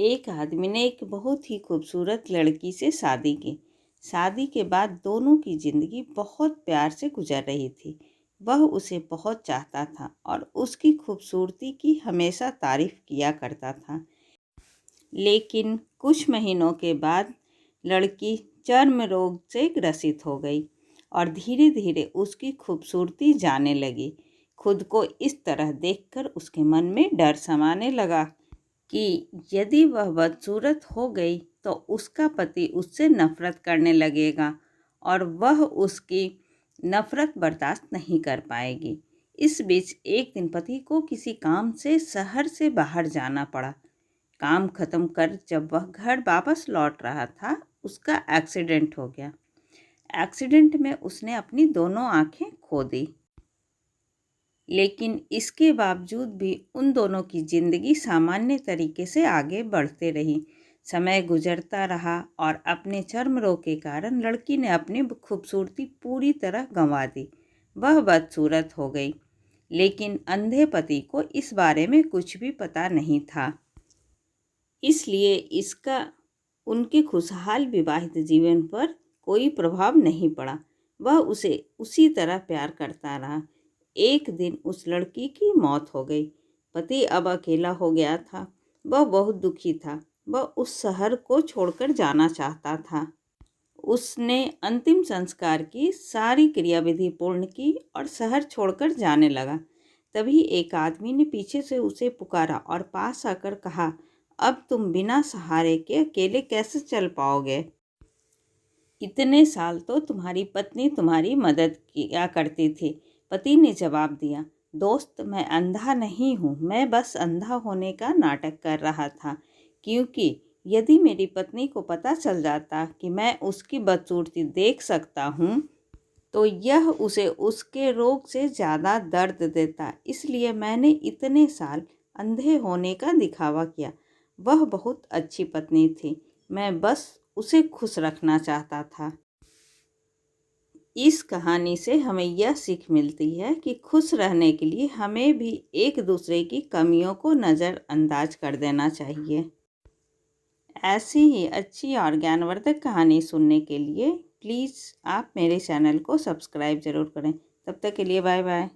एक आदमी ने एक बहुत ही खूबसूरत लड़की से शादी की। शादी के बाद दोनों की ज़िंदगी बहुत प्यार से गुजर रही थी। वह उसे बहुत चाहता था और उसकी खूबसूरती की हमेशा तारीफ किया करता था। लेकिन कुछ महीनों के बाद लड़की चर्म रोग से ग्रसित हो गई और धीरे धीरे उसकी खूबसूरती जाने लगी। खुद को इस तरह देखकर उसके मन में डर समाने लगा कि यदि वह बदसूरत हो गई तो उसका पति उससे नफरत करने लगेगा और वह उसकी नफरत बर्दाश्त नहीं कर पाएगी। इस बीच एक दिन पति को किसी काम से शहर से बाहर जाना पड़ा। काम खत्म कर जब वह घर वापस लौट रहा था, उसका एक्सीडेंट हो गया। एक्सीडेंट में उसने अपनी दोनों आंखें खो दी। लेकिन इसके बावजूद भी उन दोनों की ज़िंदगी सामान्य तरीके से आगे बढ़ते रही। समय गुजरता रहा और अपने चर्म रोग के कारण लड़की ने अपनी खूबसूरती पूरी तरह गंवा दी। वह बदसूरत हो गई, लेकिन अंधे पति को इस बारे में कुछ भी पता नहीं था। इसलिए इसका उनके खुशहाल विवाहित जीवन पर कोई प्रभाव नहीं पड़ा। वह उसे उसी तरह प्यार करता रहा। एक दिन उस लड़की की मौत हो गई। पति अब अकेला हो गया था। वह बहुत दुखी था। वह उस शहर को छोड़कर जाना चाहता था। उसने अंतिम संस्कार की सारी क्रियाविधि पूर्ण की और शहर छोड़कर जाने लगा। तभी एक आदमी ने पीछे से उसे पुकारा और पास आकर कहा, अब तुम बिना सहारे के अकेले कैसे चल पाओगे? इतने साल तो तुम्हारी पत्नी तुम्हारी मदद किया करती थी। पति ने जवाब दिया, दोस्त, मैं अंधा नहीं हूँ, मैं बस अंधा होने का नाटक कर रहा था, क्योंकि यदि मेरी पत्नी को पता चल जाता कि मैं उसकी बदसूरती देख सकता हूँ तो यह उसे उसके रोग से ज़्यादा दर्द देता। इसलिए मैंने इतने साल अंधे होने का दिखावा किया। वह बहुत अच्छी पत्नी थी, मैं बस उसे खुश रखना चाहता था। इस कहानी से हमें यह सीख मिलती है कि खुश रहने के लिए हमें भी एक दूसरे की कमियों को नज़रअंदाज कर देना चाहिए। ऐसी ही अच्छी और ज्ञानवर्धक कहानी सुनने के लिए प्लीज़ आप मेरे चैनल को सब्सक्राइब ज़रूर करें। तब तक के लिए बाय बाय।